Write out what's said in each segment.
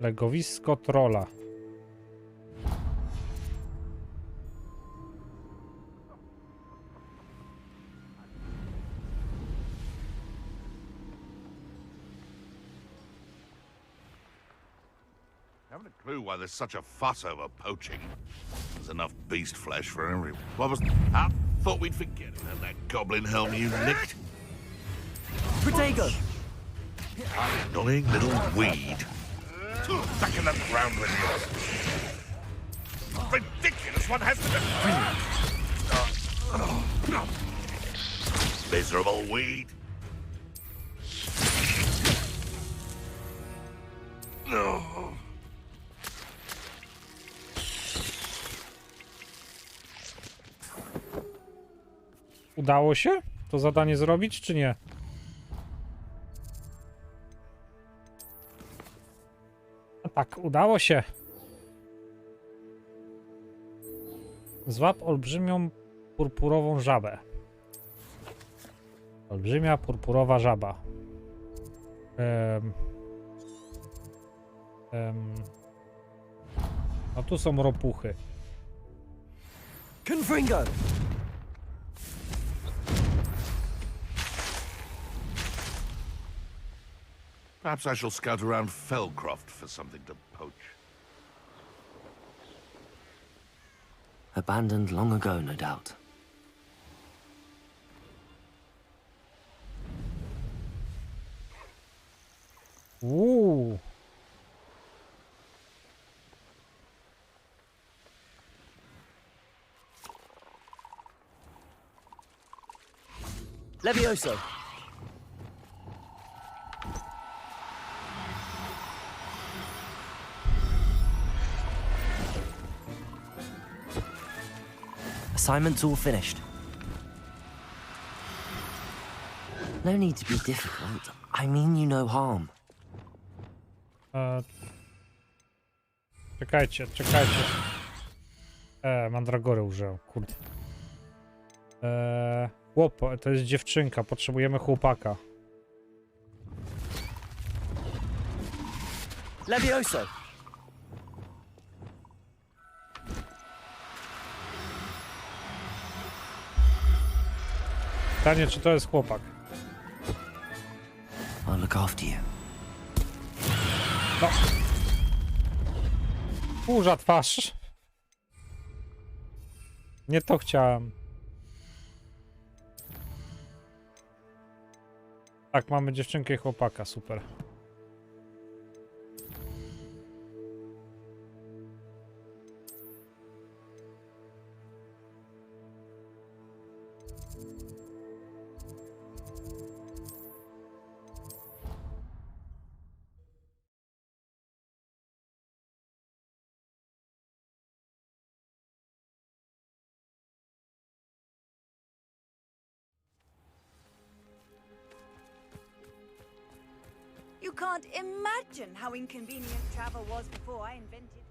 Legowisko trola. Haven't a clue why there's such a fuss over poaching. There's enough beast flesh for everyone. What was I thought we'd forget about that goblin helm you nicked. Protego! Annoying little weed. Back in the ground with you. Ridiculous, one has to... Miserable weed. No. Udało się to zadanie zrobić, czy nie? A tak, udało się. Złap olbrzymią purpurową żabę. Olbrzymia purpurowa żaba. No tu są ropuchy. Confringo! Perhaps I shall scout around Felcroft for something to poach. Abandoned long ago, no doubt. Levioso! Assignment's all finished. No need to be difficult. I mean you no harm. Czekajcie. Mandragory użyłem, kurde. To jest dziewczynka, potrzebujemy chłopaka. Levioso! Pytanie, czy to jest chłopak? I'll look after you. No. Burza twarz. Nie to chciałem. Tak, mamy dziewczynkę i chłopaka, super. You can't imagine how inconvenient travel was before I invented.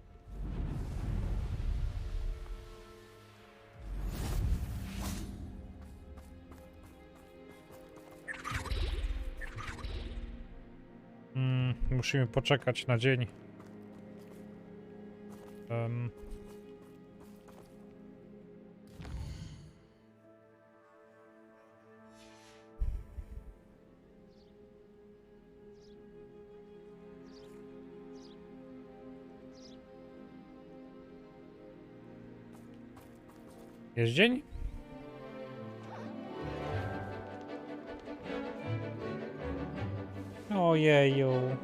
Musimy poczekać na dzień. Jest dzień? Ojeju.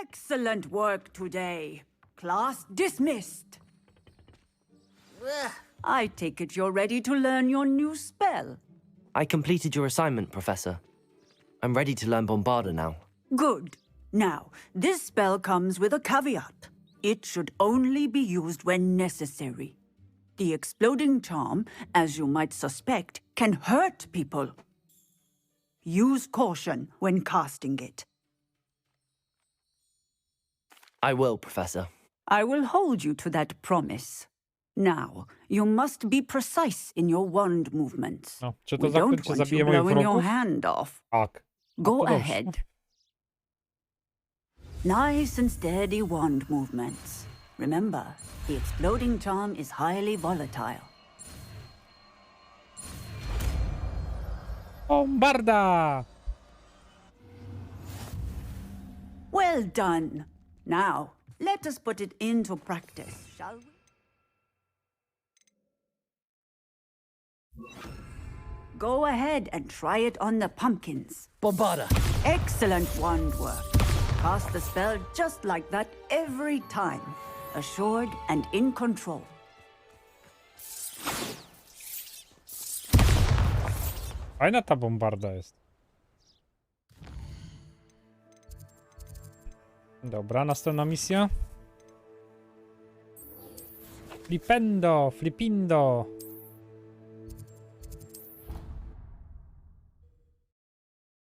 Excellent work today. Class dismissed. I take it you're ready to learn your new spell. I completed your assignment, Professor. I'm ready to learn Bombarda now. Good. Now, this spell comes with a caveat. It should only be used when necessary. The exploding charm, as you might suspect, can hurt people. Use caution when casting it. I will, Professor. I will hold you to that promise. Now, you must be precise in your wand movements. No, czy to We don't zaklęcie want zabije you moich blowing your wrogów? hand off. Tak. Go to dobrze. ahead. Nice and steady wand movements. Remember, the exploding charm is highly volatile. Bombarda! Well done. Now, let us put it into practice, shall we? Go ahead and try it on the pumpkins. Bombarda! Excellent wand work. Cast the spell just like that every time. Assured and in control. Fajna ta bombarda jest. Dobra, następna misja. Flipendo, flipindo.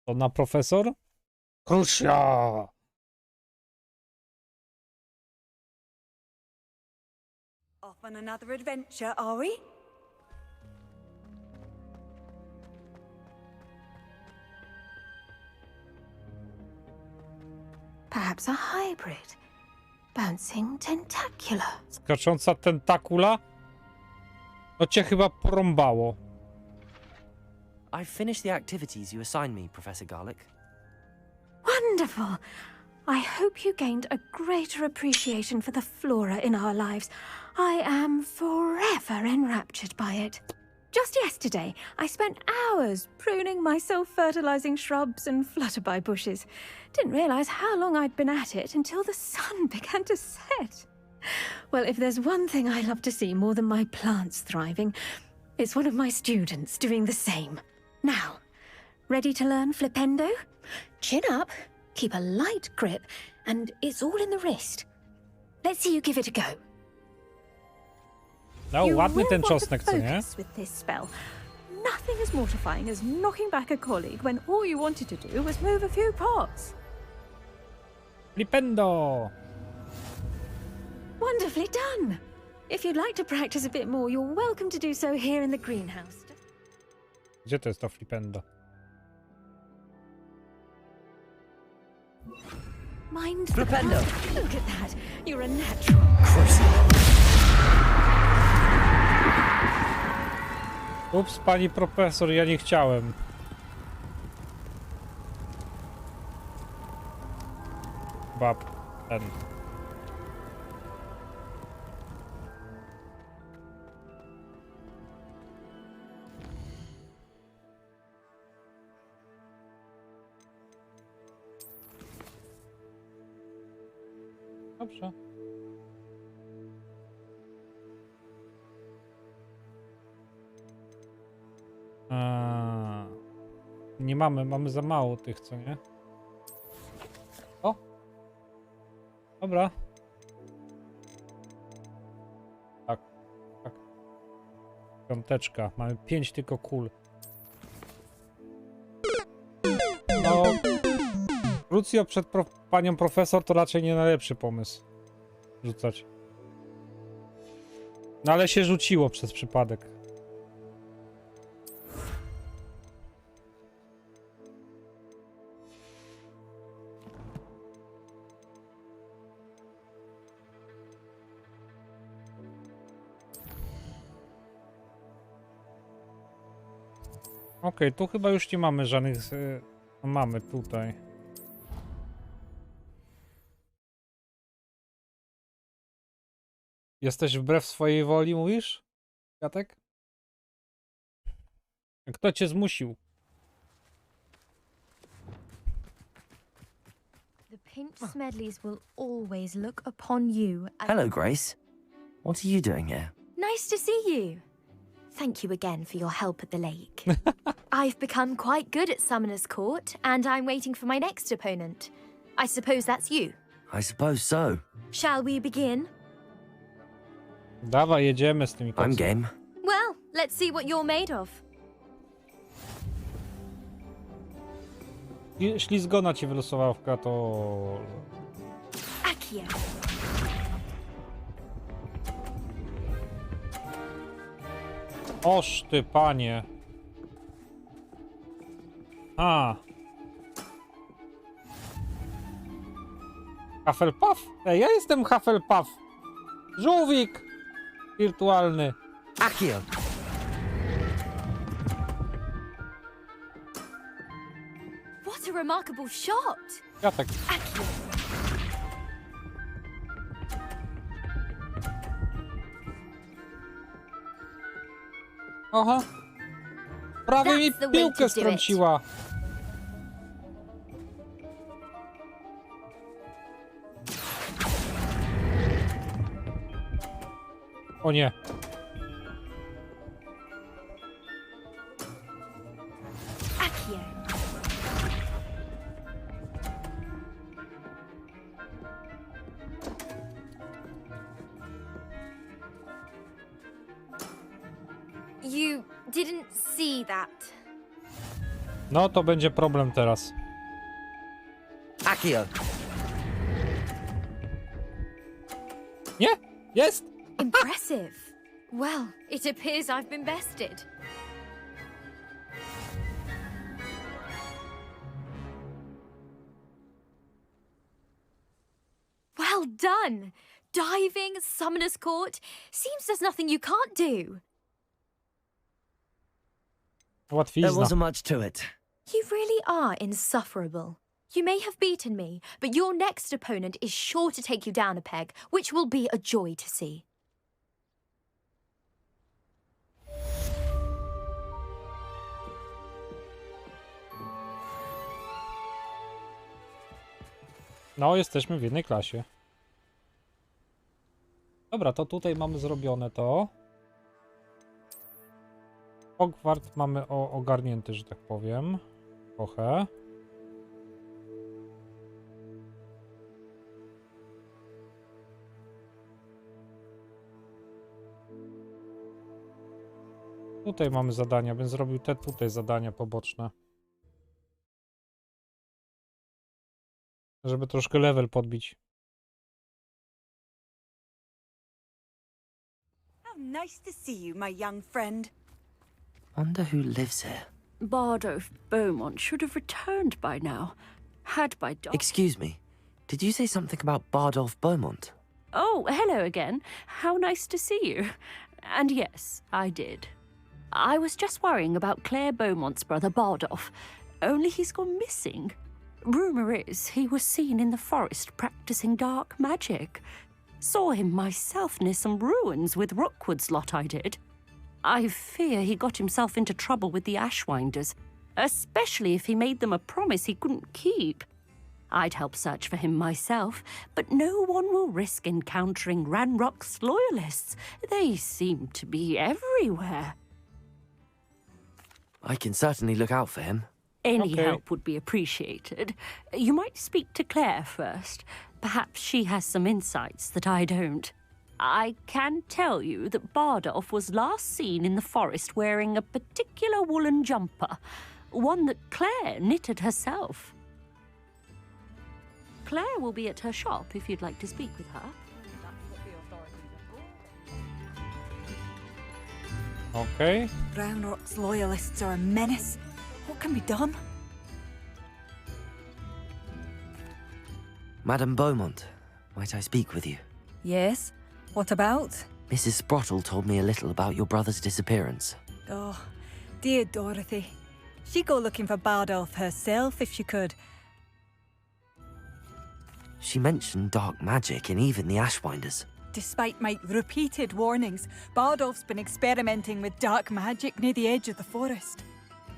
To na profesor? Krusia! Off on another adventure, are we? Perhaps a hybrid. Bouncing tentacular. Skacząca tentakula? No cię chyba porąbało. I've finished the activities you assigned me, Professor Garlick. Wonderful! I hope you gained a greater appreciation for the flora in our lives. I am forever enraptured by it. Just yesterday, I spent hours pruning my self-fertilizing shrubs and flutterby bushes. Didn't realize how long I'd been at it until the sun began to set. Well, if there's one thing I love to see more than my plants thriving, it's one of my students doing the same. Now, ready to learn flipendo? Chin up, keep a light grip, and it's all in the wrist. Let's see you give it a go. No, You ładny will ten want to czosnek, co nie? focus with this spell. Nothing as mortifying as knocking back a colleague when all you wanted to do was move a few pots. Flipendo! Wonderfully done. If you'd like to practice a bit more, you're welcome to do so here in the greenhouse. Gdzie to jest to flipendo? Mind the Flipendo. pump. Look at that. You're a natural. Ups, pani profesor, ja nie chciałem. Bab, ten. Dobrze. Nie mamy za mało tych, co nie? O! Dobra. Tak, tak. Piąteczka. Mamy 5 tylko kul. No... Crucio przed panią profesor to raczej nie najlepszy pomysł. Rzucać. No ale się rzuciło przez przypadek. Okej, tu chyba już nie mamy żadnych... Mamy tutaj. Jesteś wbrew swojej woli, mówisz? Kwiatek? Kto cię zmusił? The Pinch Smedleys will always look upon you as... Hello, Grace. What are you doing here? Nice to see you. Thank you again for your help at the lake. I've become quite good at Summoner's Court, and I'm waiting for my next opponent. I suppose that's you. I suppose so. Shall we begin? Dawaj, jedziemy z tymi I'm końcami. game. Well, let's see what you're made of. Ślizgona ci wylosowała w kato... Aki. Accio. Oż ty, panie. A. Hufflepuff? Ej, ja jestem Hufflepuff. Żółwik wirtualny. Accio. What a remarkable shot! Ja tak. Accio. Aha. Prawie mi That's the way piłkę to do it. strąciła. O nie. Accio. You didn't see that. No to będzie problem teraz. Accio. Nie? Jest? Impressive. Well, it appears I've been bested. Well done! Diving, Summoner's Court. Seems there's nothing you can't do. There Łatwizna. wasn't much to it. You really are insufferable. You may have beaten me, but your next opponent is sure to take you down a peg, which will be a joy to see. No, jesteśmy w jednej klasie. Dobra, to tutaj mamy zrobione to. Hogwart mamy ogarnięty, że tak powiem. Trochę. Tutaj mamy zadania, bym zrobił te tutaj zadania poboczne. Żeby troszkę level podbić. How nice to see you, my young friend. Wonder who lives here. Bardolph Beaumont should have returned by now. Had by Excuse me. Did you say something about Bardolph Beaumont? Oh, hello again. How nice to see you. And yes, I did. I was just worrying about Claire Beaumont's brother Bardolph. Only he's gone missing. Rumour is he was seen in the forest practicing dark magic. Saw him myself near some ruins with Rookwood's lot I did. I fear he got himself into trouble with the Ashwinders, especially if he made them a promise he couldn't keep. I'd help search for him myself, but no one will risk encountering Ranrock's loyalists. They seem to be everywhere. I can certainly look out for him. Any Okay. help would be appreciated. You might speak to Claire first. Perhaps she has some insights that I don't. I can tell you that Bardolph was last seen in the forest wearing a particular woolen jumper, one that Claire knitted herself. Claire will be at her shop if you'd like to speak with her. Okej. Ranrock's loyalists are a menace. What can be done? Madame Beaumont, might I speak with you? Yes? What about? Mrs. Sprottle told me a little about your brother's disappearance. Oh, dear Dorothy. She'd go looking for Bardolph herself if she could. She mentioned dark magic and even the Ashwinders. Despite my repeated warnings, Bardolph's been experimenting with dark magic near the edge of the forest.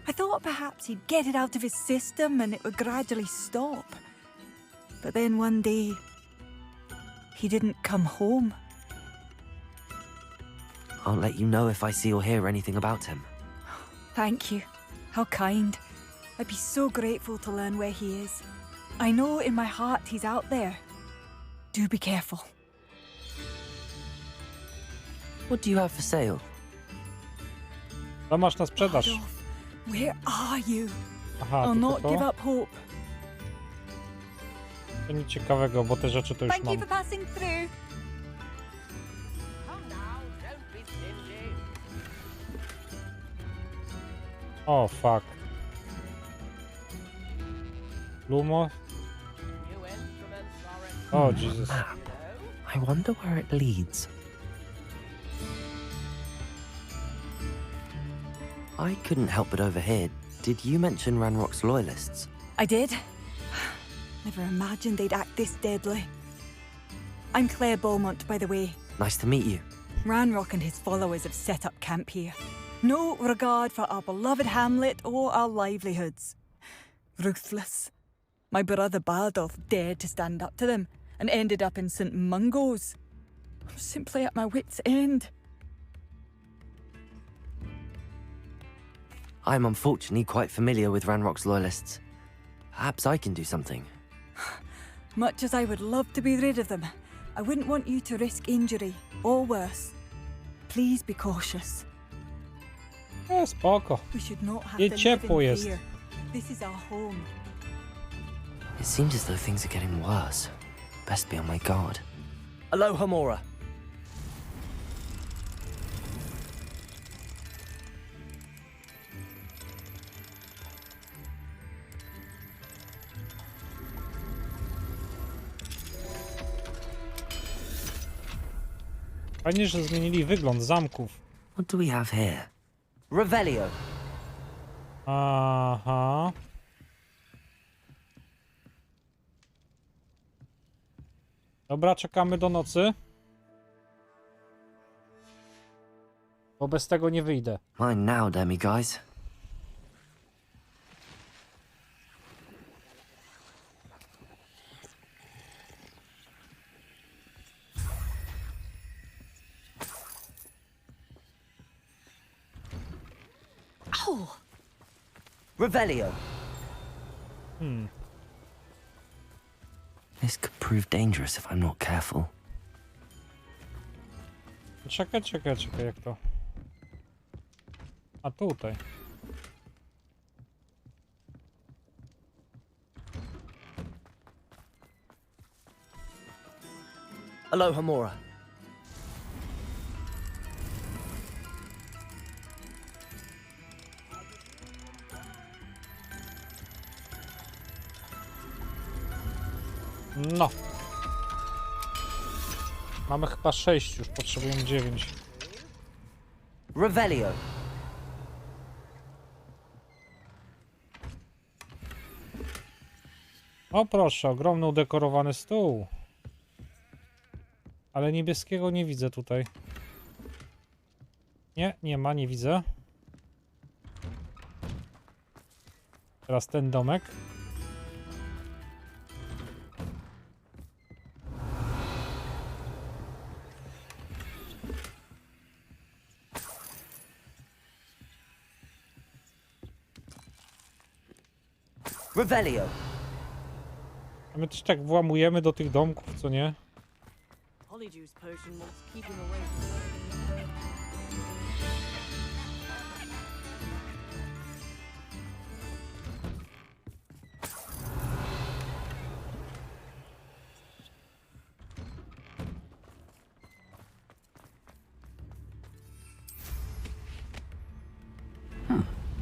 I thought perhaps he'd get it out of his system and it would gradually stop. But then one day, he didn't come home. I'll let you know if I see or hear anything about him. Thank you. How kind. I'd be so grateful to learn where he is. I know in my heart he's out there. Do be careful. What do you have for sale? To masz na sprzedaż. Bardolph, where are you? Aha, I'll tylko not to. give up hope. To nic ciekawego, bo te rzeczy to już Thank you mam. for passing through. O, fuck. Lumo? O, Jesus. I wonder where it leads. I couldn't help but overhear. Did you mention Ranrock's loyalists? I did. Never imagined they'd act this deadly. I'm Claire Beaumont, by the way. Nice to meet you. Ranrock and his followers have set up camp here. No regard for our beloved hamlet or our livelihoods. Ruthless. My brother Bardolph dared to stand up to them and ended up in St. Mungo's. I'm simply at my wit's end. I'm unfortunately quite familiar with Ranrock's loyalists. Perhaps I can do something. Much as I would love to be rid of them, I wouldn't want you to risk injury or worse. Please be cautious. Spoko. We should not have Nie to live ciepło in jest. fear. This is our home. It seems as though things are getting worse. Best be on my guard. Aloha, Mora. Fajnie, że zmienili wygląd zamków. What do we have here? Revelio. Aha. Dobra, czekamy do nocy. Bo bez tego nie wyjdę. Mine now, Demi guys. Oh, Revelio. This could prove dangerous if I'm not careful. Czekaj, jak to? A tutaj. Aloha, Mora. No. Mamy chyba 6, już potrzebujemy 9. Revelio. O proszę, ogromny udekorowany stół. Ale niebieskiego nie widzę tutaj. Nie, nie ma, nie widzę. Teraz ten domek. Revelio. A my też tak włamujemy do tych domków, co nie?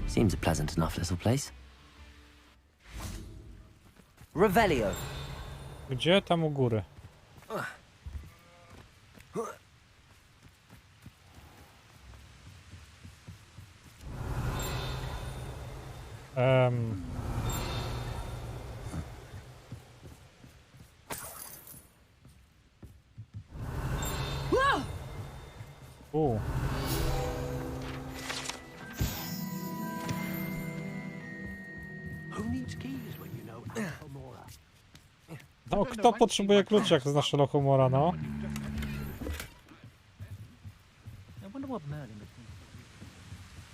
Seems a pleasant enough little place. Revelio. Gdzie? Tam u góry. No, kto potrzebuje kluczy, jak znasz Lochomora, no?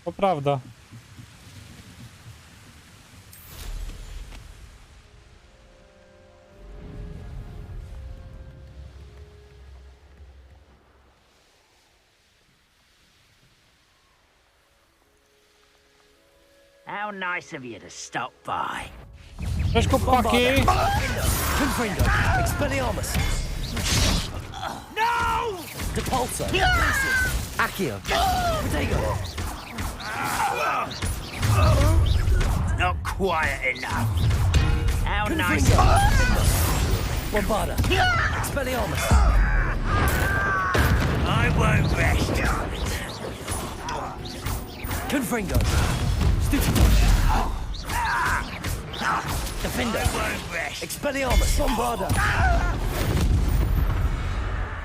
To prawda. How nice of you to stop by. Cześć, chłopaki! Confringo. Expelliarmus. No! Depulso. Accio. Protego. Not quiet enough. How nice. Confringo. Bombarda. Expelliarmus. I won't rest. Confringo. Stupid. Defender. I won't rest. Expelliarmus. Bombarda.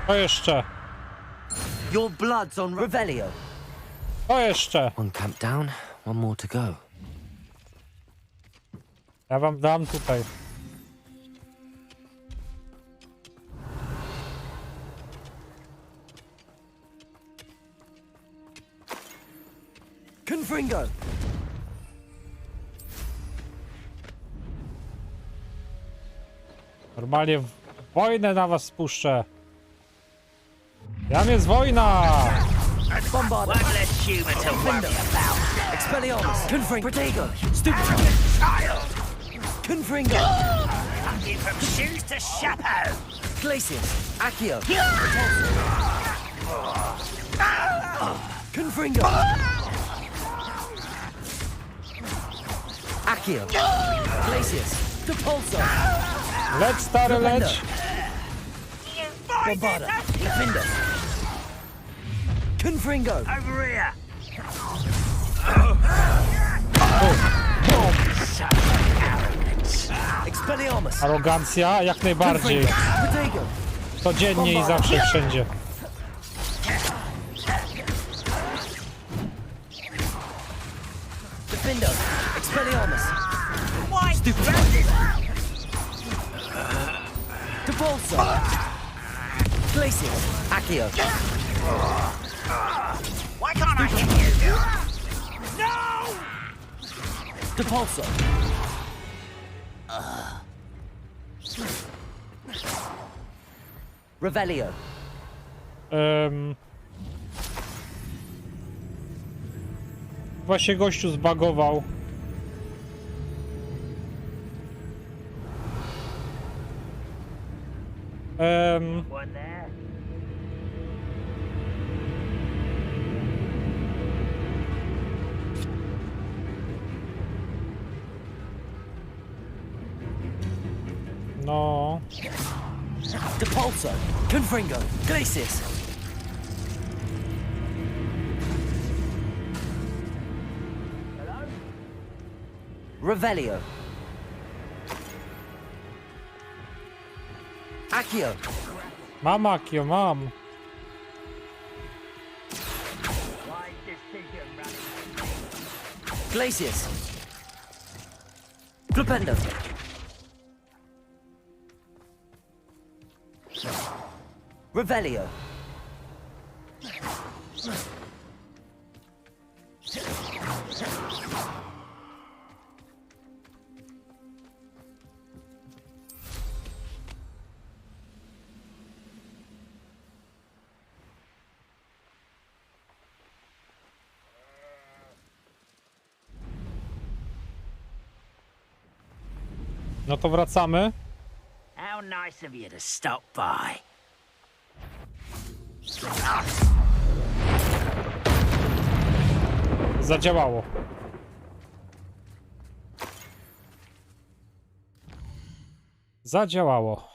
To jeszcze. Your blood's on Revelio. To jeszcze. One camp down, one more to go. Ja wam dam tutaj. Confringo. Normalnie wojnę na was spuszczę. Jam jest wojna! Bombarda. One less human to worry about. Expelliarmus. Confringo. Protego. Stupid. Child! Confringo. Fucking from shoes to chapeau! Glacius. Accio. Confringo. Accio. Glacius. Depulso. Leć, stary, leć! Bombarda. Defender. Confringo. Over here! Expelliarmus. Arogancja? Jak najbardziej. Protego. Codziennie i zawsze i wszędzie. Defender. Expelliarmus. Stupid! Depulso. Glacius. Accio. Why can't I hit you? No! Depulso. Revelio. Właśnie gościu zbagował. One there. No. Depulso. Confringo. Glacius. Revelio. Accio. Mam Akio, mam. Glacius. Flipendo. Revelio. No to wracamy. How nice of you to stop by. Zadziałało. Zadziałało.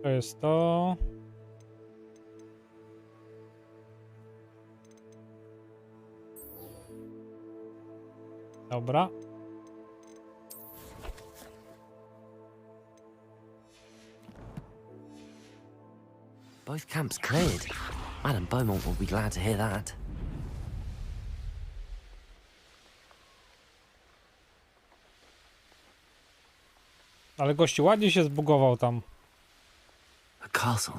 To jest to. Dobra. Both camps cleared. Madam Beaumont will be glad to hear that. Ale gościu ładnie się zbugował tam. The castle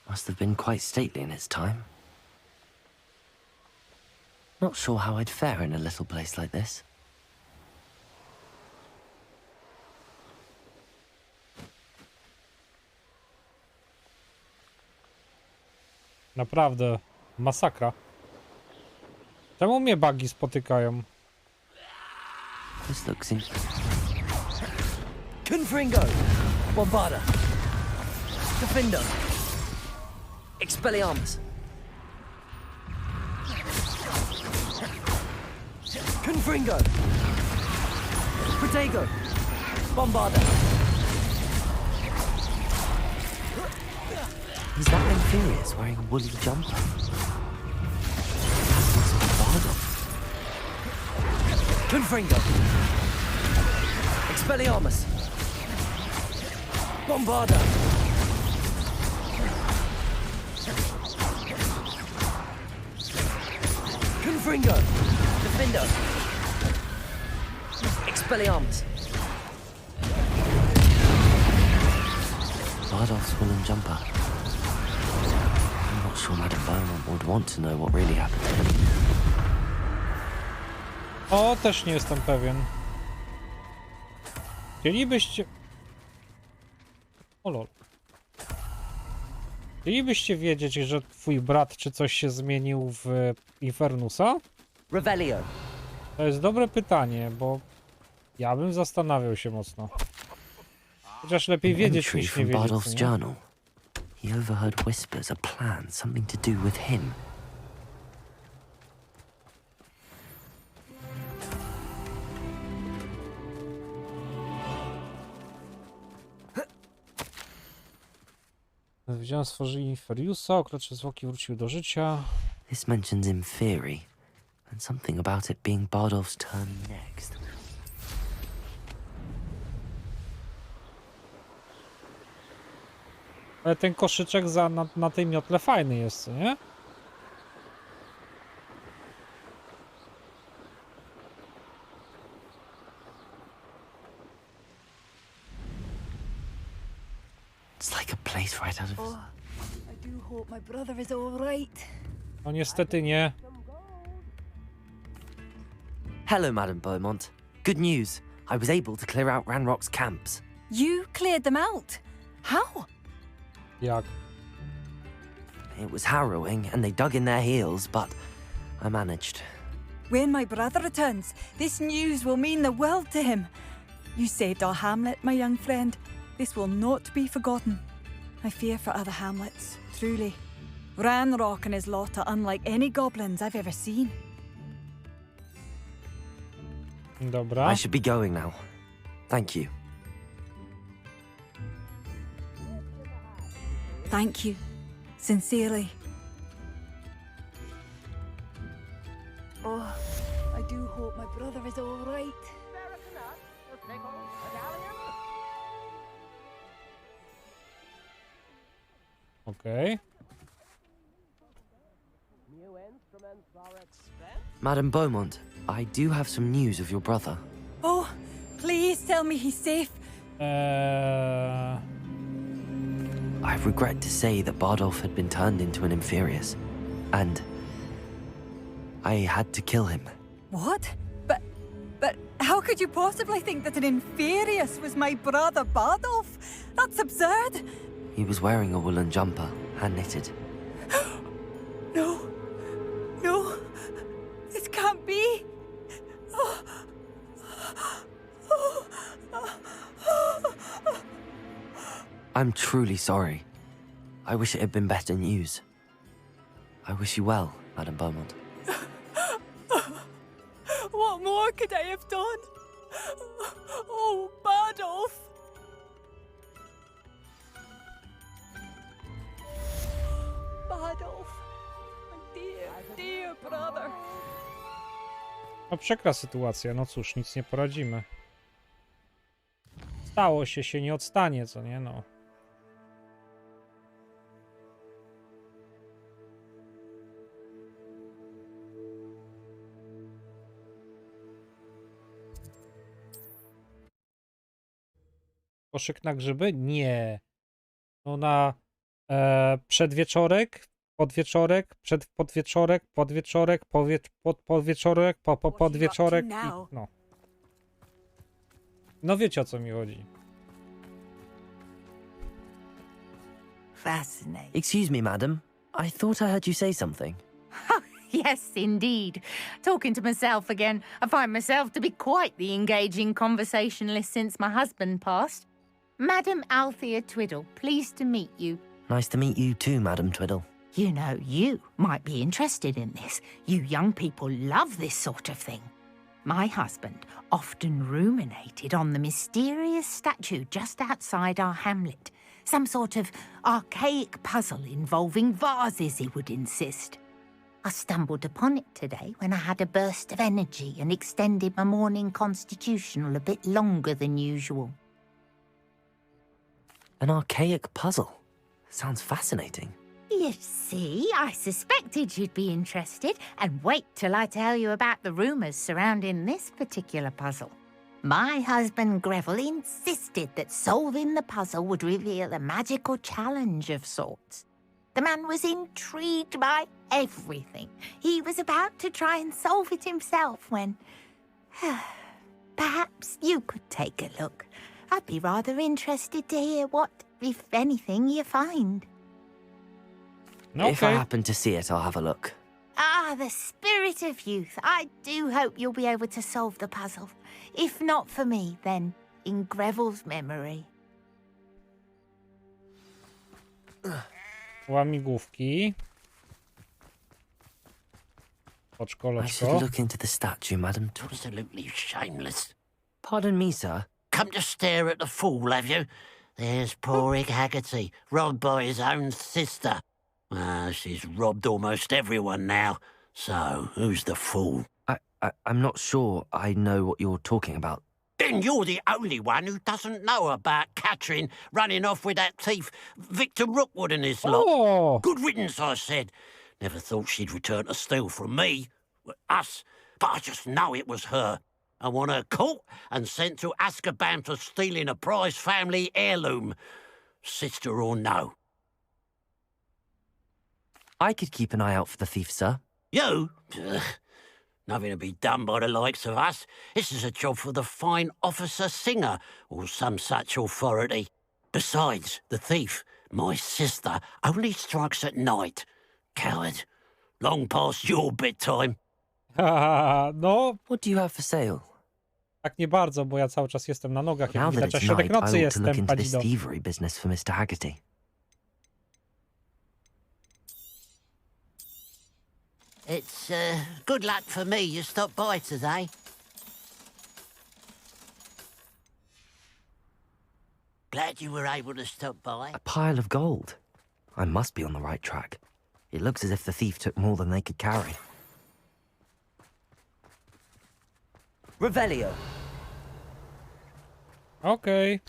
must have been quite stately in its time. Not sure how I'd fare in a little place like this. Naprawdę masakra. Czemu mnie bugi spotykają? This looks in... Confringo! Bombarda! Defendo! Expelliarmus! Confringo! Protego! Bombarda! Is that Inferius wearing a woolly jumper? Must be Bardoff. Confringo! Expelliarmus! Bombarda! Confringo! Defendo! Expelliarmus! Bardoff's woolen jumper. I'm not sure Madame Beaumont would want to know what really happened to him. O, też nie jestem pewien. Chcielibyście... O lol. Chcielibyście wiedzieć, że twój brat czy coś się zmienił w Infernusa? Revelio. To jest dobre pytanie, bo ja bym zastanawiał się mocno. Chociaż lepiej wiedzieć Entry niż nie from wiedzieć, Bardolph's co nie? journal. He overheard whispers, a plan, something to do with him. Widziałem, stworzyli Inferiusa, określone zwłoki wróciły do życia. This mentions Inferi, and something about it being Bardolph's turn next. Ale ten koszyczek na tej miotle fajny jest, co nie? It's like a place right out of... I do hope my brother is all right. No niestety nie. Hello, Madame Beaumont. Good news. I was able to clear out Ranrock's camps. You cleared them out? How? Jak? It was harrowing, and they dug in their heels, but I managed. When my brother returns, this news will mean the world to him. You saved our hamlet, my young friend. This will not be forgotten. I fear for other hamlets, truly. Ranrock and his lot are unlike any goblins I've ever seen. Dobra. I should be going now. Thank you. Thank you. Sincerely. Oh, I do hope my brother is all right. Okej. Madame Beaumont, I do have some news of your brother. Oh, please tell me he's safe. I regret to say that Bardolph had been turned into an Inferius, and I had to kill him. What? But how could you possibly think that an Inferius was my brother Bardolph? That's absurd. He was wearing a woolen jumper, hand-knitted. No. No. This can't be. I'm truly sorry. I wish it had been better news. I wish you well, Madame Beaumont. What more could I have done? Oh, Bardolph! Bardolph, my dear brother. No przykra sytuacja, no cóż, nic nie poradzimy. Stało się nie odstanie, co nie, no. Koszyk na grzyby? Nie. No na przedwieczorek, podwieczorek, podwieczorek, podwieczorek, podwieczorek, podwieczorek i no. No wiecie, o co mi chodzi. Fascinating. Excuse me, madam. I thought I heard you say something. Yes, indeed. Talking to myself again, I find myself to be quite the engaging conversationalist since my husband passed. Madam Althea Twiddle, pleased to meet you. Nice to meet you too, Madam Twiddle. You know, you might be interested in this. You young people love this sort of thing. My husband often ruminated on the mysterious statue just outside our hamlet. Some sort of archaic puzzle involving vases, he would insist. I stumbled upon it today when I had a burst of energy and extended my morning constitutional a bit longer than usual. An archaic puzzle. Sounds fascinating. You see, I suspected you'd be interested, and wait till I tell you about the rumours surrounding this particular puzzle. My husband Greville insisted that solving the puzzle would reveal a magical challenge of sorts. The man was intrigued by everything. He was about to try and solve it himself when... Perhaps you could take a look. I'd be rather interested to hear what, if anything, you find. Okay. If I happen to see it, I'll have a look. Ah, the spirit of youth. I do hope you'll be able to solve the puzzle. If not for me, then in Greville's memory. Łamigłówki. Oczko, I should loczko. look into the statue, Madam Twiddle. Absolutely shameless. Pardon me, sir. Come to stare at the fool, have you? There's poor Ig Haggerty, robbed by his own sister. She's robbed almost everyone now. So, who's the fool? I'm not sure I know what you're talking about. Then you're the only one who doesn't know about Catherine running off with that thief, Victor Rookwood and his lot. O! Good riddance, I said. Never thought she'd return to steal from me, us, but I just know it was her. I want her caught and sent to Azkaban for stealing a prize family heirloom. Sister or no. I could keep an eye out for the thief, sir. You? Ugh. Nothing to be done by the likes of us. This is a job for the fine officer Singer, or some such authority. Besides, the thief, my sister, only strikes at night. Coward. Long past your bedtime. No, What do you have for sale? tak nie bardzo, bo ja cały czas jestem na nogach. Jak Now that widać, a it's środek night, I nocy ought to look jestem, into this padzido. thievery business for Mr. Haggerty. It's good luck for me you stopped by today. Glad you were able to stop by. A pile of gold. I must be on the right track. It looks as if the thief took more than they could carry. Revelio. Okej.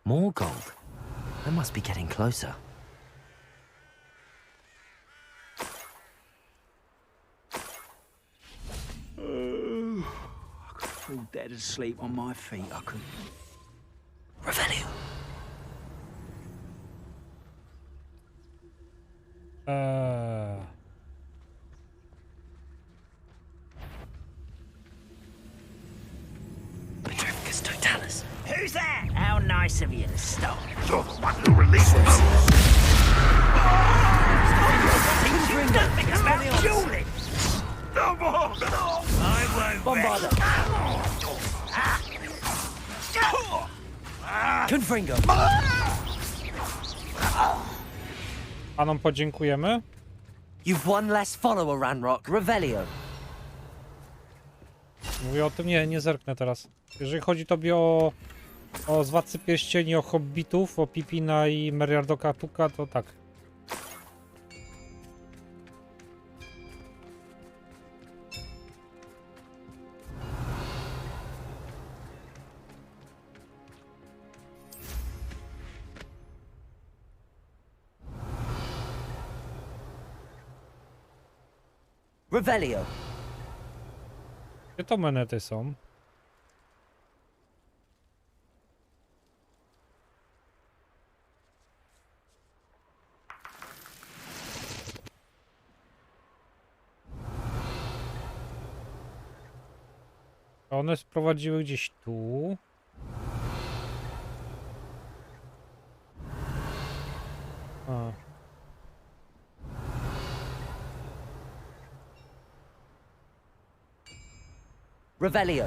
More gold. I must be getting closer. I could fall dead asleep on my feet. I could. Revelio. Petrificus totalis. Who's that? How nice of you to stop. You're the one who released us. Nothing about dueling. Come on! I won't. Bombarda. Confringo. Panom podziękujemy. You've one less follower, Ranrock. Revelio. Mówię o tym, nie zerknę teraz. Jeżeli chodzi tobie o Władcy Pierścieni, o Hobbitów, o Pipina i Meriardoka Tuka, to tak. Revelio. Gdzie to monety są? One sprowadziły gdzieś tu. A. Revelio.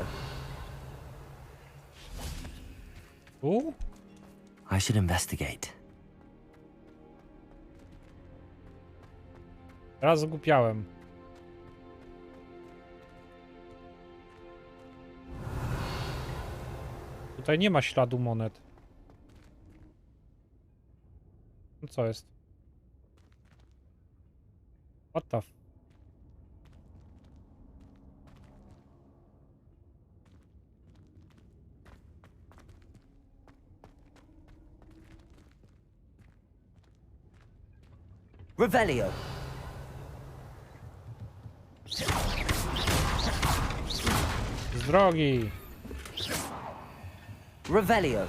Tu? I should investigate. Teraz zgłupiałem. Tutaj nie ma śladu monet. No co jest? What the f... Revelio. Z drogi! Revelio.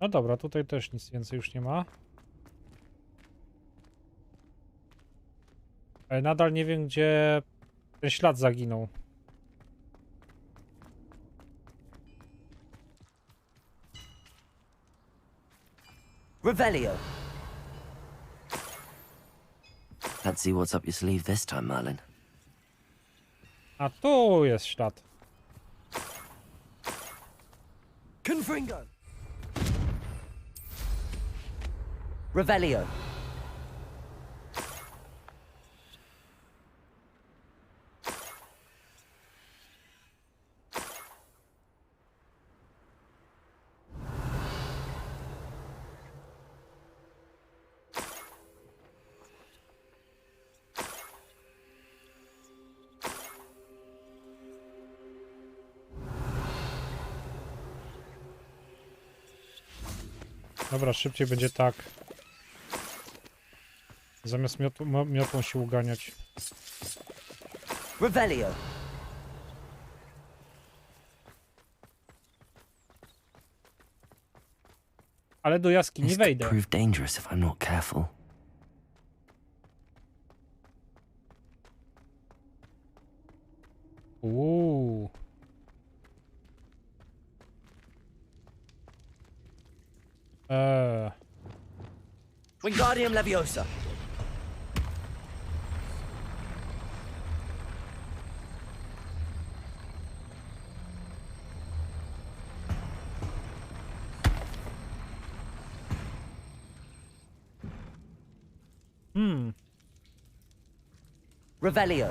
No dobra, tutaj też nic więcej już nie ma. Ale nadal nie wiem, gdzie ten ślad zaginął. Revelio. Let's see what's up your sleeve this time, Merlin. A tu jest ślad. Confringo. Revelio. Dobra, szybciej będzie tak. Zamiast miotłą się uganiać. Revelio. Ale do jaskini This wejdę. could prove dangerous if I'm not careful. Wingardium Leviosa. Revelio.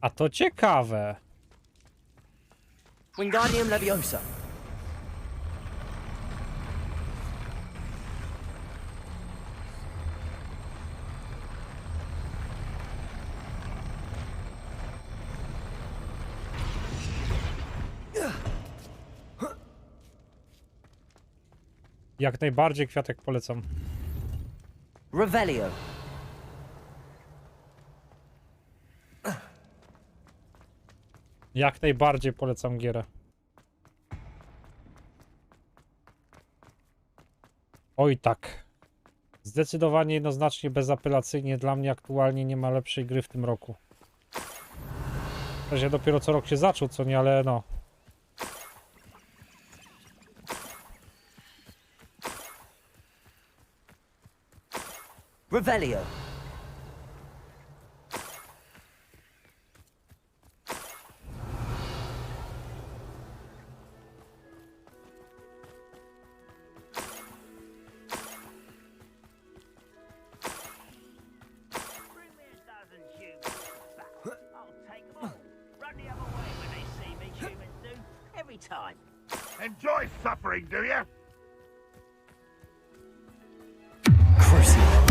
A to ciekawe. Wingardium Leviosa. Jak najbardziej kwiatek polecam. Revelio. Jak najbardziej polecam gierę. Oj tak. Zdecydowanie, jednoznacznie, bezapelacyjnie dla mnie aktualnie nie ma lepszej gry w tym roku. Też ja dopiero co rok się zaczął, co nie, ale no. Revelio. Enjoy suffering, do you? Crucible.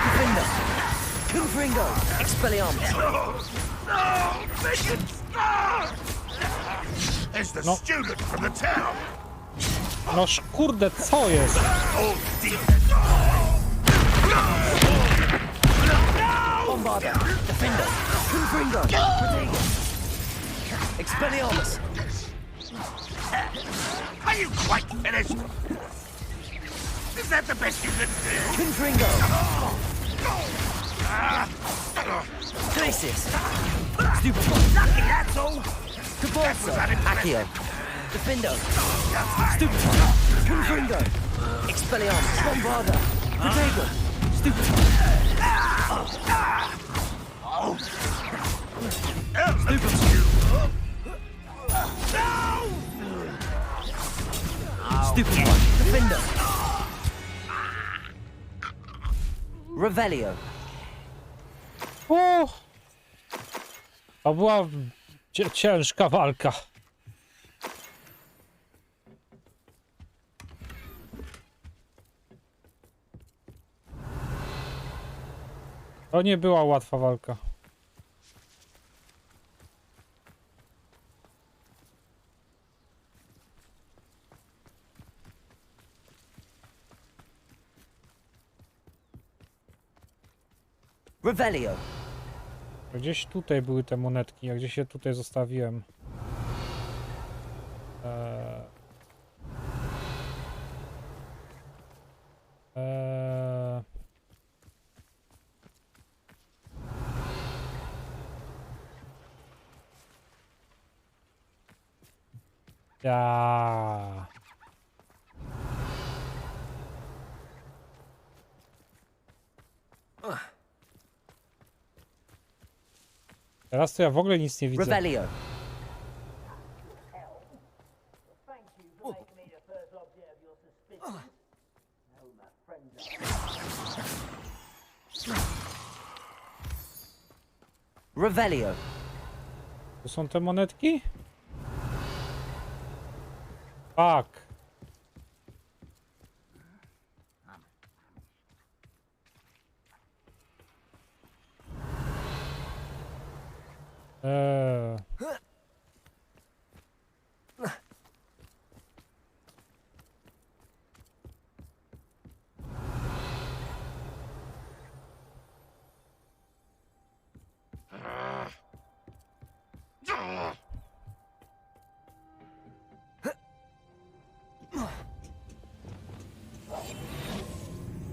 Confringo. Confringo. Expelliarmus. No! Make it stop! It's the student from the town! No kurde, co jest? Oh, dear! Bombarda. Defender. Confringo. Protego. Expelliarmus. Are you quite finished? Is that the best you can do? Confringo! Glacis! Stupefy! Lucky, that's all. Caborso! Accio! Defindo! Stupefy! Confringo! Expelliarmus! Bombarda! Protego! Stupefy! Stupefy! Stupefy! Defindo! Revelio! O! To była ciężka walka. To nie była łatwa walka. Revelio! Gdzieś tutaj były te monetki, a gdzieś je tutaj zostawiłem. Ja. Teraz to ja w ogóle nic nie widzę. Revelio! Revelio! Tu są te monetki? Fuck.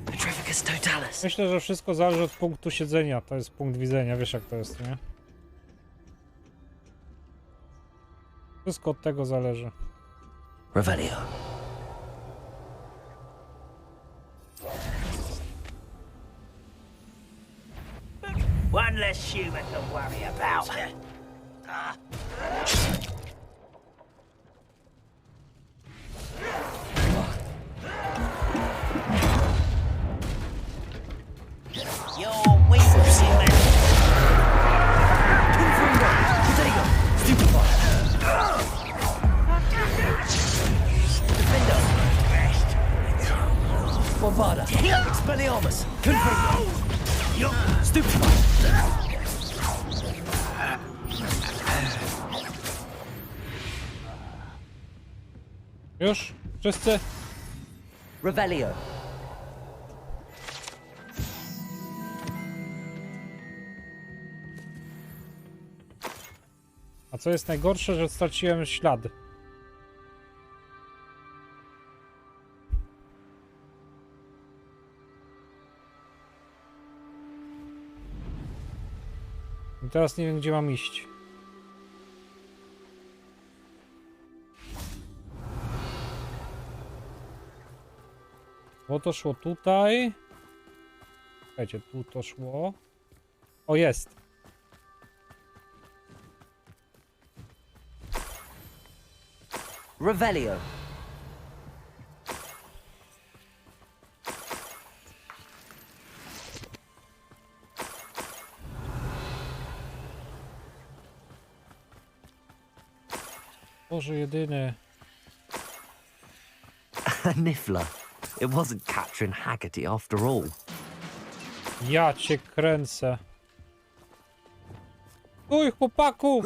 Petrificus totalis! Myślę, że wszystko zależy od punktu siedzenia. To jest punkt widzenia, wiesz jak to jest, nie? Wszystko od tego zależy. Revelio! One less human to worry about. Your wings are Confringo! Protego! Stupefy! Defindo! Bombarda! Expelliarmus! Confringo! Stupefy! Już? Wszyscy? Revelio! A co jest najgorsze, że straciłem ślad. I teraz nie wiem, gdzie mam iść. Bo to szło tutaj. Słuchajcie, tu to szło. O, jest. Revelio! Boże jedyny. A Niffler. It wasn't Catherine Haggerty after all. Ja cię kręcę. Uj, chłopaku!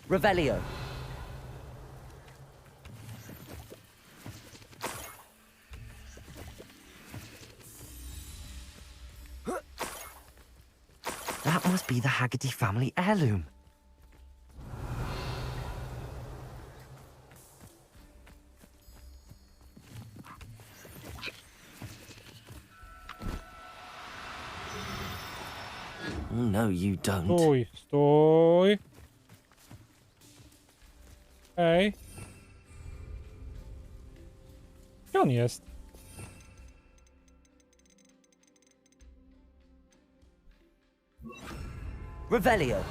Revelio! That must be the Haggerty family heirloom. no, you don't. Stój, stój. Ej. Gdzie on jest? Revelio.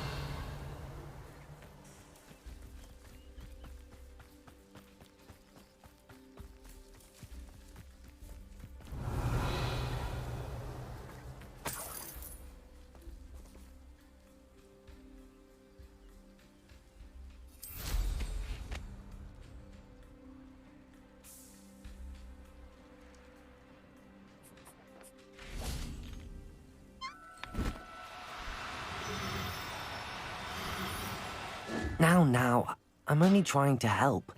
Now, I'm only trying to help.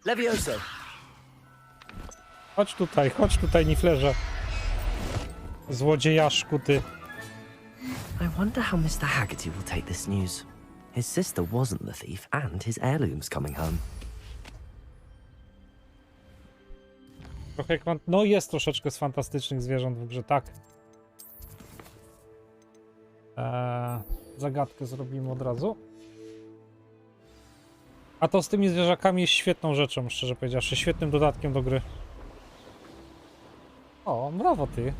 Levioso. Chodź tutaj, Niflerze. Złodziejaszku, ty. I wonder how Mr. Haggerty will take this news. His sister wasn't the thief, and his heirloom's coming home. Trochę no jest troszeczkę z fantastycznych zwierząt w grze, tak. Zagadkę zrobimy od razu. A to z tymi zwierzakami jest świetną rzeczą, szczerze powiedziawszy, świetnym dodatkiem do gry. O, brawo ty.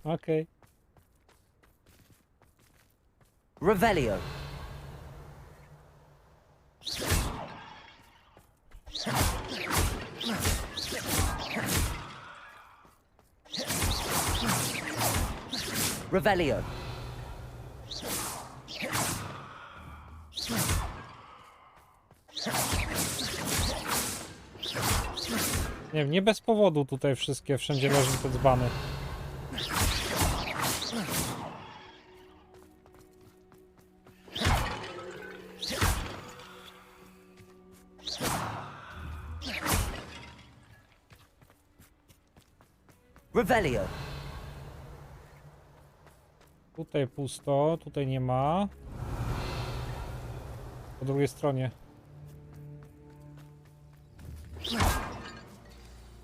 Okej. Revelio. Revelio. Nie bez powodu tutaj wszędzie leżą te dzbany. Revelio. Tutaj pusto, tutaj nie ma. Po drugiej stronie.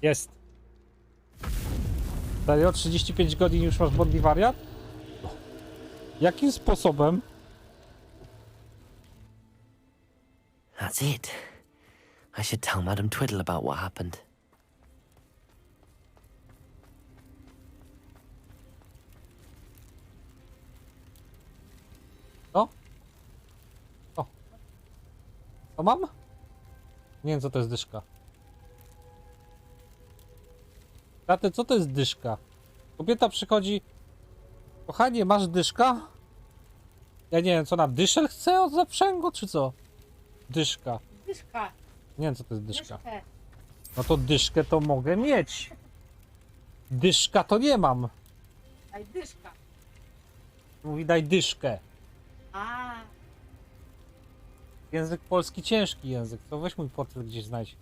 Jest. Serio? 35 godzin już masz bodli wariat? Jakim sposobem? That's it. I should tell Madam Twiddle about what happened. O? O. To mam? Nie wiem, co to jest dyszka. Taty, co to jest dyszka? Kobieta przychodzi... Kochanie, masz dyszka? Ja nie wiem, co ona dyszel chce od zaprzęgu, czy co? Dyszka. Dyszka. Nie wiem, co to jest dyszka. Dyszkę. No to dyszkę to mogę mieć. Dyszka to nie mam. Daj dyszka. Mówi, daj dyszkę. A. Język polski ciężki język. To weź mój portfel gdzieś znajdź.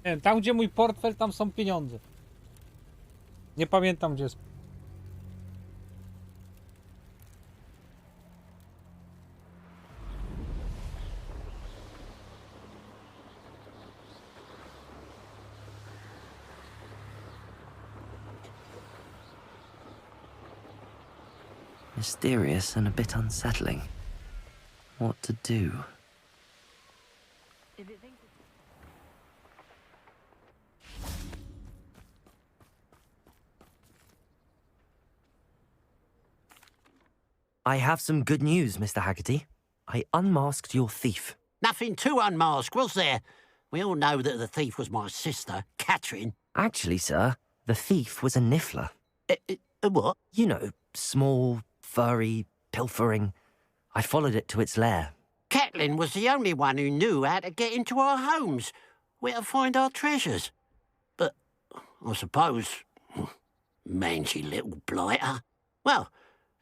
Nie wiem, tam gdzie mój portfel, tam są pieniądze. Nie pamiętam gdzie jest. Mysterious and a bit unsettling. What to do? I have some good news, Mr. Haggerty. I unmasked your thief. Nothing to unmask, was there? We all know that the thief was my sister, Catherine. Actually, sir, the thief was a niffler. A what? You know, small, furry, pilfering. I followed it to its lair. Catelyn was the only one who knew how to get into our homes, where to find our treasures. But I suppose, mangy little blighter. Well,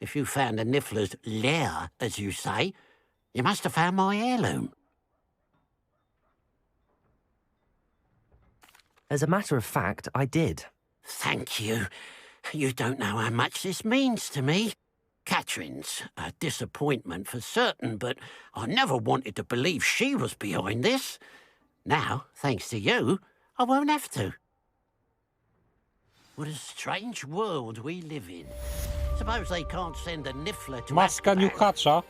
if you found the niffler's lair, as you say, you must have found my heirloom. As a matter of fact, I did. Thank you. You don't know how much this means to me. Catherine's a disappointment for certain, but I never wanted to believe she was behind this. Now, thanks to you, I won't have to. What a strange world we live in. Suppose they can't send a niffler to Maska Azkaban. niuchacza.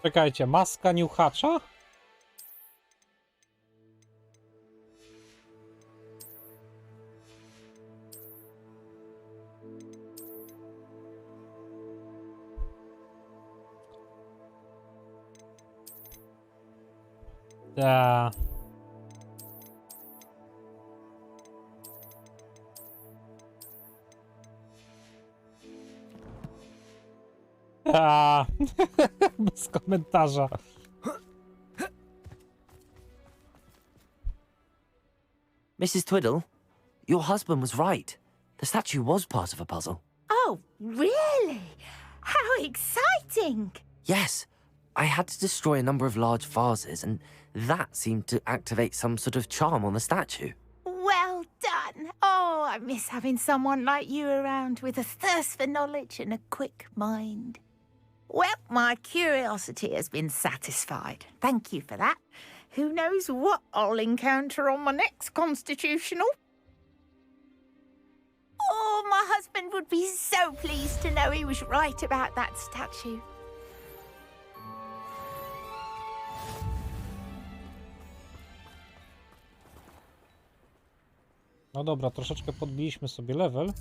Czekajcie, maska niuchacza? Ta. A, bez komentarza. Mrs. Twiddle, your husband was right. The statue was part of a puzzle. Oh, really? How exciting! Yes, I had to destroy a number of large vases, and that seemed to activate some sort of charm on the statue. Well done. Oh, I miss having someone like you around with a thirst for knowledge and a quick mind. Well, my curiosity has been satisfied. Thank you for that. Who knows what I'll encounter on my next constitutional? Oh, my husband would be so pleased to know he was right about that statue. No dobra, troszeczkę podbiliśmy sobie level.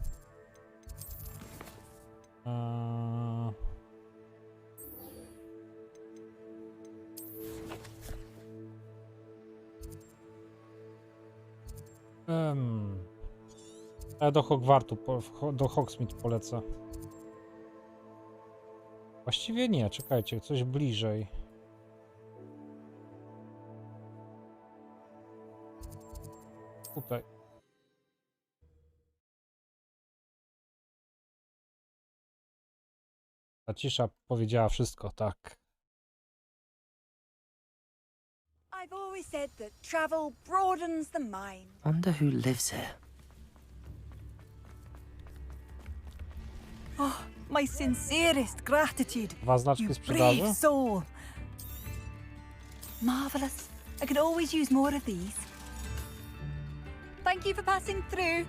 Ja do Hogwartu, do Hogsmeade polecę. Właściwie nie, czekajcie, coś bliżej. Tutaj. Ta cisza powiedziała wszystko, tak. I've always said that travel broadens the mind. Wonder who lives here. Oh, my sincerest gratitude. Dwa znaczki You sprzedaży. brave soul. Marvelous. I could always use more of these. Thank you for passing through.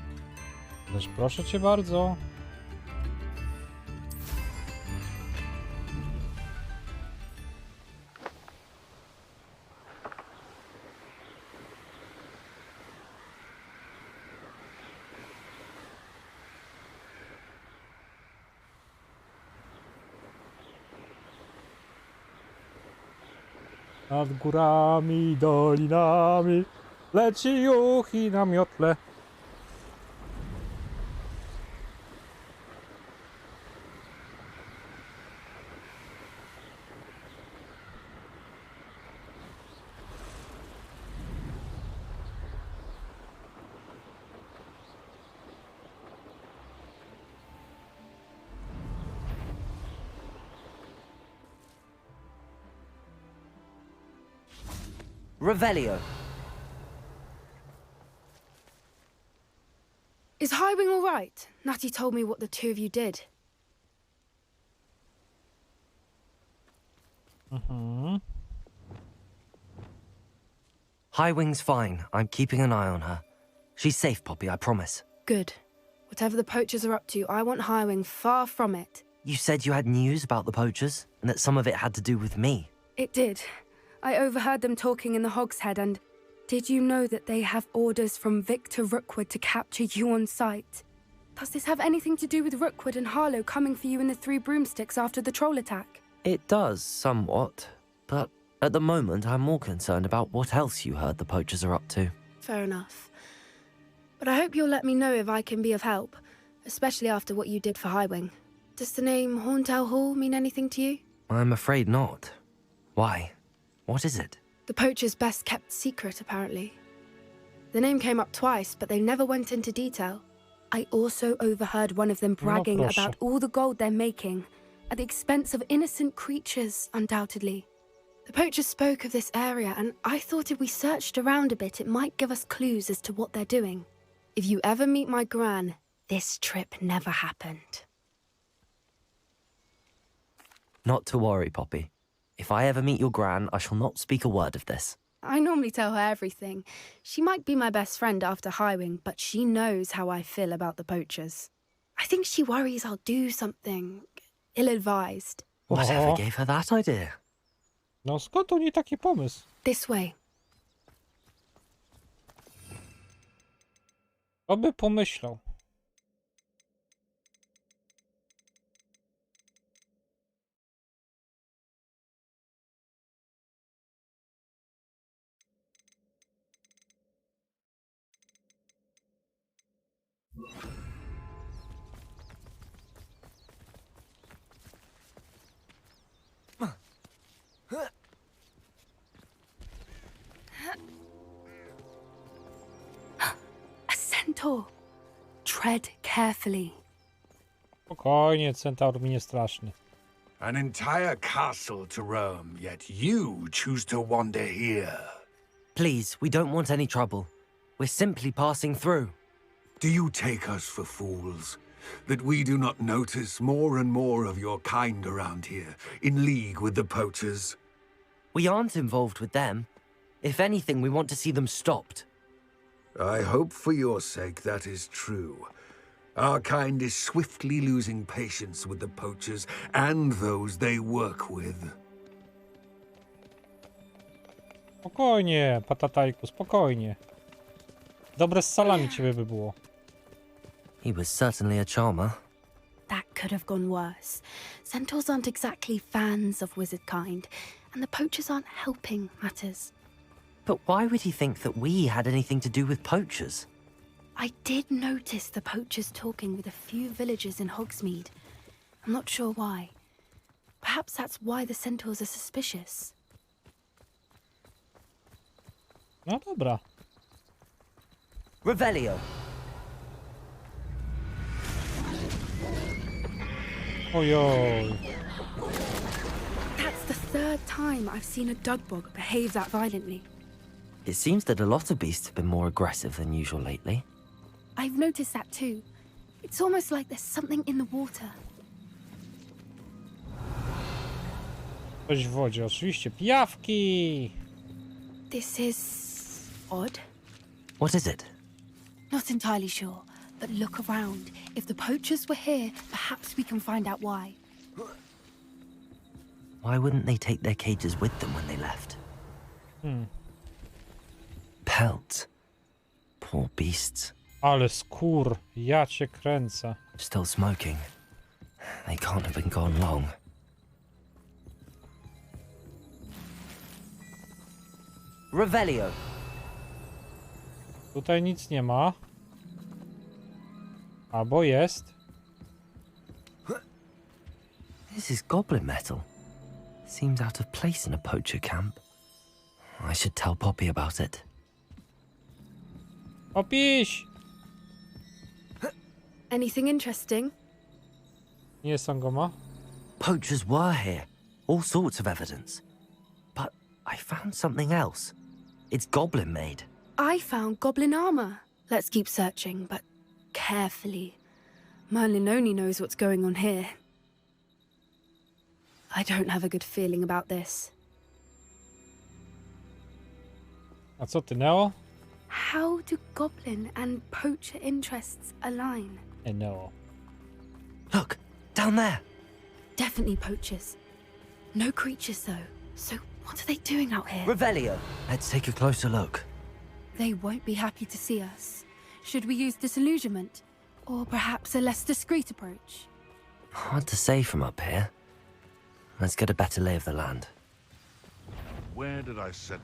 Też proszę cię bardzo. Nad górami i dolinami leci juchi na miotle. Revelio. Is Highwing all right? Natty told me what the two of you did. Highwing's fine. I'm keeping an eye on her. She's safe, Poppy, I promise. Good. Whatever the poachers are up to, I want Highwing far from it. You said you had news about the poachers, and that some of it had to do with me. It did. I overheard them talking in the Hogshead, and did you know that they have orders from Victor Rookwood to capture you on sight? Does this have anything to do with Rookwood and Harlow coming for you in the Three Broomsticks after the troll attack? It does, somewhat. But at the moment, I'm more concerned about what else you heard the poachers are up to. Fair enough. But I hope you'll let me know if I can be of help, especially after what you did for Highwing. Does the name Horntail Hall mean anything to you? I'm afraid not. Why? What is it? The poacher's best kept secret, apparently. The name came up twice, but they never went into detail. I also overheard one of them bragging about all the gold they're making, at the expense of innocent creatures, undoubtedly. The poacher spoke of this area, and I thought if we searched around a bit, it might give us clues as to what they're doing. If you ever meet my gran, this trip never happened. Not to worry, Poppy. If I ever meet your gran, I shall not speak a word of this. I normally tell her everything. She might be my best friend after Highwing, but she knows how I feel about the poachers. I think she worries I'll do something ill-advised. Whatever gave her that idea? No skąd u niej taki pomysł? This way. Kto by pomyślał? A centaur. Tread carefully. Spokojnie, centaur mi nie straszny. An entire castle to roam, yet you choose to wander here. Please, we don't want any trouble. We're simply passing through. Do you take us for fools? That we do not notice more and more of your kind around here, in league with the poachers? We aren't involved with them. If anything, we want to see them stopped. I hope for your sake that is true. Our kind is swiftly losing patience with the poachers and those they work with. Spokojnie, patatajku, spokojnie. Dobre z salami ciebie by było. He was certainly a charmer. That could have gone worse. Centaurs aren't exactly fans of wizard kind, and the poachers aren't helping matters. But why would he think that we had anything to do with poachers? I did notice the poachers talking with a few villagers in Hogsmeade. I'm not sure why. Perhaps that's why the centaurs are suspicious. No dobra. Revelio. Ojoj. That's the third time I've seen a dugbog behave that violently. It seems that a lot of beasts have been more aggressive than usual lately. I've noticed that too. It's almost like there's something in the water. Coś w wodzie, oczywiście. Pijawki! This is odd. What is it? Not entirely sure, but look around. If the poachers were here, perhaps we can find out why. Why wouldn't they take their cages with them when they left? Pelt. Poor beasts. Ale skór, ja cię kręcę. Still smoking. They can't have been gone long. Revelio. Tutaj nic nie ma. Albo jest. This is goblin metal. Seems out of place in a poacher camp. I should tell Poppy about it. Opiś! Anything interesting? Nie Sangoma. Poachers were here. All sorts of evidence. But I found something else. It's goblin made. I found goblin armor. Let's keep searching, but carefully. Merlin only knows what's going on here. I don't have a good feeling about this. A co ty, Neo? How do goblin and poacher interests align? Nie, Neo. Look, down there. Definitely poachers. No creatures, though. So what are they doing out here? Revelio. Let's take a closer look. They won't be happy to see us. Should we use disillusionment? Or perhaps a less discreet approach? Hard to say from up here. Let's get a better lay of the land. Where did I set